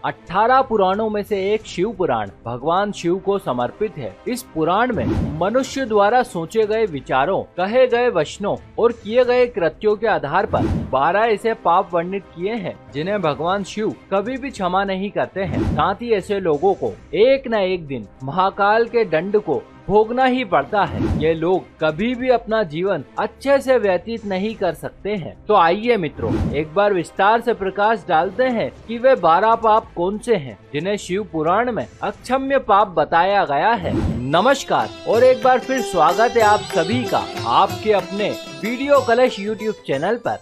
18 पुराणों में से एक शिव पुराण भगवान शिव को समर्पित है। इस पुराण में मनुष्य द्वारा सोचे गए विचारों, कहे गए वचनों और किए गए कृत्यों के आधार पर 12 ऐसे पाप वर्णित किए हैं जिन्हें भगवान शिव कभी भी क्षमा नहीं करते हैं। साथ ही ऐसे लोगों को एक न एक दिन महाकाल के दंड को भोगना ही पड़ता है। ये लोग कभी भी अपना जीवन अच्छे से व्यतीत नहीं कर सकते हैं। तो आइए मित्रों, एक बार विस्तार से प्रकाश डालते हैं कि वे 12 पाप कौन से हैं जिन्हें शिव पुराण में अक्षम्य पाप बताया गया है। नमस्कार और एक बार फिर स्वागत है आप सभी का आपके अपने वीडियो कलश यूट्यूब चैनल पर।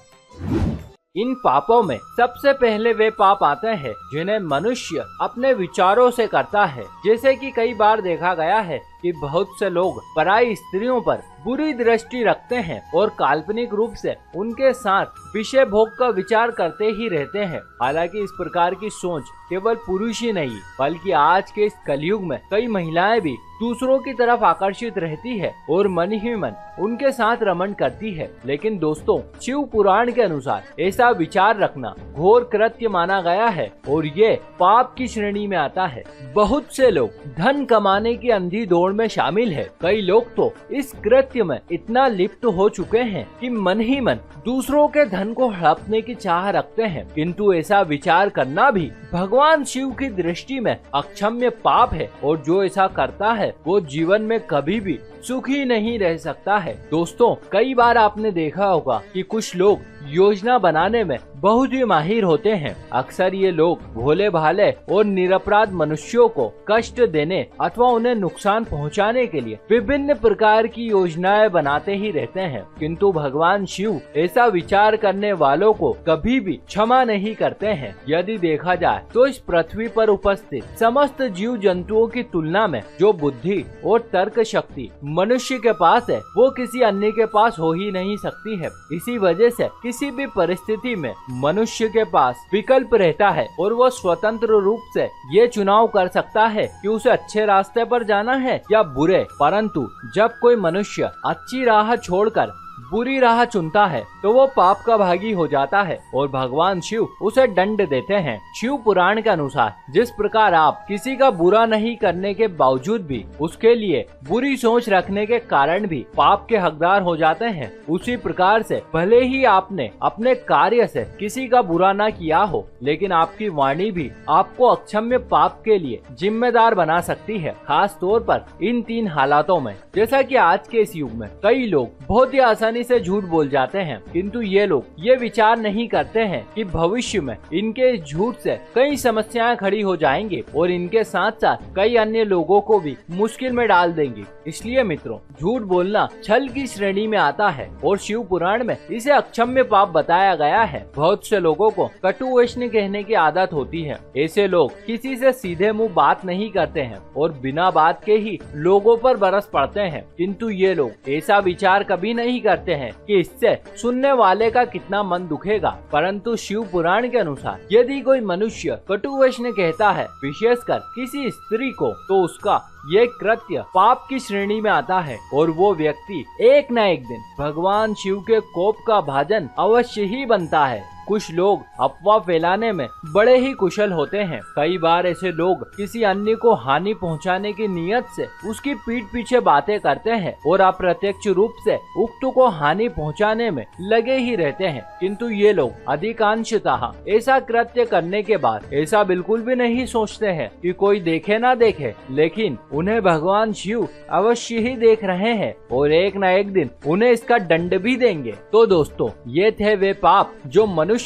इन पापों में सबसे पहले वे पाप आते हैं जिन्हें मनुष्य अपने विचारों से करता है। जैसे कि कई बार देखा गया है कि बहुत से लोग पराई स्त्रियों पर बुरी दृष्टि रखते हैं और काल्पनिक रूप से उनके साथ विषय भोग का विचार करते ही रहते हैं। हालांकि इस प्रकार की सोच केवल पुरुष ही नहीं बल्कि आज के इस कलयुग में कई महिलाएं भी दूसरों की तरफ आकर्षित रहती है और मन ही मन उनके साथ रमण करती है। लेकिन दोस्तों, शिव पुराण के अनुसार ऐसा विचार रखना घोर कृत्य माना गया है और ये पाप की श्रेणी में आता है। बहुत से लोग धन कमाने की अंधी दौड़ में शामिल है। कई लोग तो इस कृत्य में इतना लिप्त हो चुके हैं कि मन ही मन दूसरों के धन को हड़पने की चाह रखते हैं। किंतु ऐसा विचार करना भी भगवान शिव की दृष्टि में अक्षम्य पाप है और जो ऐसा करता है वो जीवन में कभी भी सुखी नहीं रह सकता है। दोस्तों, कई बार आपने देखा होगा कि कुछ लोग योजना बनाने में बहुत ही माहिर होते हैं। अक्सर ये लोग भोले भाले और निरपराध मनुष्यों को कष्ट देने अथवा उन्हें नुकसान पहुंचाने के लिए विभिन्न प्रकार की योजनाएं बनाते ही रहते हैं। किंतु भगवान शिव ऐसा विचार करने वालों को कभी भी क्षमा नहीं करते हैं। यदि देखा जाए तो इस पृथ्वी पर उपस्थित समस्त जीव जंतुओं की तुलना में जो बुद्धि और तर्क शक्ति मनुष्य के पास है वो किसी अन्य के पास हो ही नहीं सकती है। इसी वजह से किसी भी परिस्थिति में मनुष्य के पास विकल्प रहता है और वो स्वतंत्र रूप से ये चुनाव कर सकता है कि उसे अच्छे रास्ते पर जाना है या बुरे। परंतु जब कोई मनुष्य अच्छी राह छोड़कर बुरी राह चुनता है तो वो पाप का भागी हो जाता है और भगवान शिव उसे दंड देते हैं। शिव पुराण के अनुसार जिस प्रकार आप किसी का बुरा नहीं करने के बावजूद भी उसके लिए बुरी सोच रखने के कारण भी पाप के हकदार हो जाते हैं, उसी प्रकार से भले ही आपने अपने कार्य से किसी का बुरा ना किया हो लेकिन आपकी वाणी भी आपको अक्षम्य पाप के लिए जिम्मेदार बना सकती है। खास तौर पर इन 3 हालातों में, जैसा कि आज के इस युग में कई लोग बहुत ही आसानी से झूठ बोल जाते हैं। किंतु ये लोग ये विचार नहीं करते हैं कि भविष्य में इनके झूठ से कई समस्याएं खड़ी हो जाएंगी और इनके साथ साथ कई अन्य लोगों को भी मुश्किल में डाल देंगी। इसलिए मित्रों, झूठ बोलना छल की श्रेणी में आता है और शिव पुराण में इसे अक्षम्य पाप बताया गया है। बहुत से लोगों को कटु वचन कहने की आदत होती है। ऐसे लोग किसी से सीधे मुंह बात नहीं करते हैं और बिना बात के ही लोगों पर बरस पड़ते हैं। किंतु ये लोग ऐसा विचार कभी नहीं करते हैं कि इससे सुनने वाले का कितना मन दुखेगा। परंतु शिव पुराण के अनुसार यदि कोई मनुष्य कटु वचन कहता है, विशेषकर किसी स्त्री को, तो उसका ये कृत्य पाप की श्रेणी में आता है और वो व्यक्ति एक न एक दिन भगवान शिव के कोप का भाजन अवश्य ही बनता है। कुछ लोग अफवाह फैलाने में बड़े ही कुशल होते हैं। कई बार ऐसे लोग किसी अन्य को हानि पहुंचाने की नीयत से उसकी पीठ पीछे बातें करते हैं और अप्रत्यक्ष रूप से उक्त को हानि पहुंचाने में लगे ही रहते हैं। किंतु ये लोग अधिकांशतः ऐसा कृत्य करने के बाद ऐसा बिल्कुल भी नहीं सोचते हैं कि कोई देखे ना देखे, लेकिन उन्हें भगवान शिव अवश्य ही देख रहे हैं और एक न एक दिन उन्हें इसका दंड भी देंगे। तो दोस्तों, ये थे वे पाप जो मनुष्य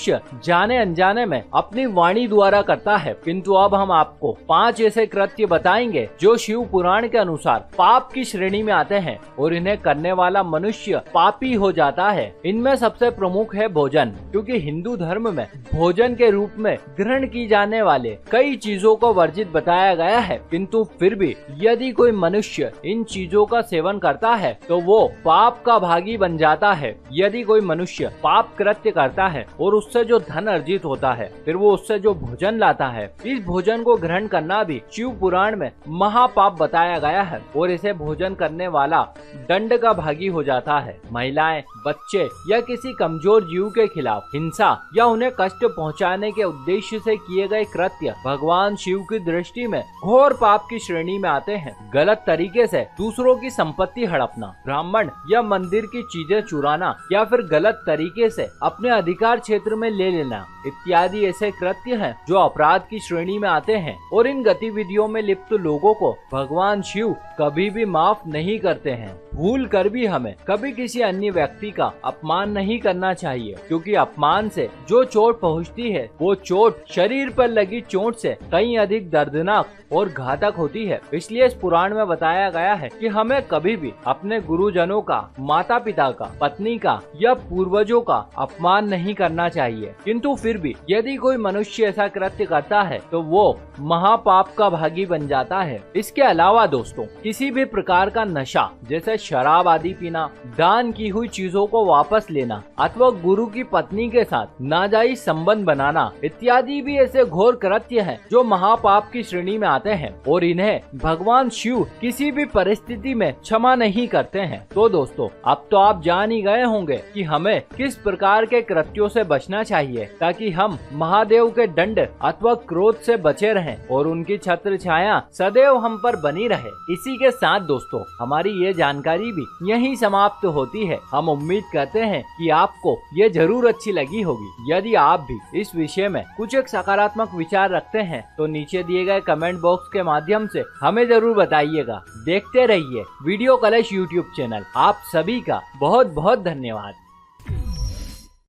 जाने अनजाने में अपनी वाणी द्वारा करता है। किंतु अब हम आपको 5 ऐसे कृत्य बताएंगे जो शिव पुराण के अनुसार पाप की श्रेणी में आते हैं और इन्हें करने वाला मनुष्य पापी हो जाता है। इनमें सबसे प्रमुख है भोजन, क्योंकि हिंदू धर्म में भोजन के रूप में ग्रहण की जाने वाले कई चीजों को वर्जित बताया गया है। किंतु फिर भी यदि कोई मनुष्य इन चीजों का सेवन करता है तो वो पाप का भागी बन जाता है। यदि कोई मनुष्य पाप कृत्य करता है और और उससे जो धन अर्जित होता है, फिर वो उससे जो भोजन लाता है, इस भोजन को ग्रहण करना भी शिव पुराण में महापाप बताया गया है और इसे भोजन करने वाला दंड का भागी हो जाता है। महिलाएं, बच्चे या किसी कमजोर जीव के खिलाफ हिंसा या उन्हें कष्ट पहुंचाने के उद्देश्य से किए गए कृत्य भगवान शिव की दृष्टि में घोर पाप की श्रेणी में आते हैं। गलत तरीके से दूसरों की संपत्ति हड़पना, ब्राह्मण या मंदिर की चीजें चुराना या फिर गलत तरीके से अपने अधिकार क्षेत्र में ले लेना इत्यादि ऐसे कृत्य हैं जो अपराध की श्रेणी में आते हैं और इन गतिविधियों में लिप्त लोगों को भगवान शिव कभी भी माफ नहीं करते हैं। भूल कर भी हमें कभी किसी अन्य व्यक्ति का अपमान नहीं करना चाहिए, क्योंकि अपमान से जो चोट पहुंचती है वो चोट शरीर पर लगी चोट से कहीं अधिक दर्दनाक और घातक होती है। इसलिए इस पुराण में बताया गया है कि हमें कभी भी अपने गुरुजनों का, माता पिता का, पत्नी का या पूर्वजों का अपमान नहीं करना चाहिए। किंतु फिर भी यदि कोई मनुष्य ऐसा कृत्य करता है तो वो महापाप का भागी बन जाता है। इसके अलावा दोस्तों, किसी भी प्रकार का नशा जैसे शराब आदि पीना, दान की हुई चीजों को वापस लेना अथवा गुरु की पत्नी के साथ नाजायज संबंध बनाना इत्यादि भी ऐसे घोर कृत्य हैं जो महापाप की श्रेणी में आते हैं और इन्हें भगवान शिव किसी भी परिस्थिति में क्षमा नहीं करते हैं। तो दोस्तों, अब तो आप जान ही गए होंगे कि हमें किस प्रकार के कृत्यों से बचना चाहिए ताकि हम महादेव के दंड अथवा क्रोध से बचे रहें और उनकी छत्र छाया सदैव हम पर बनी रहे। इसी के साथ दोस्तों, हमारी ये जानकारी भी यहीं समाप्त होती है। हम उम्मीद करते हैं कि आपको ये जरूर अच्छी लगी होगी। यदि आप भी इस विषय में कुछ एक सकारात्मक विचार रखते हैं तो नीचे दिए गए कमेंट बॉक्स के माध्यम से हमें जरूर बताइएगा। देखते रहिए वीडियो कलश यूट्यूब चैनल। आप सभी का बहुत बहुत धन्यवाद।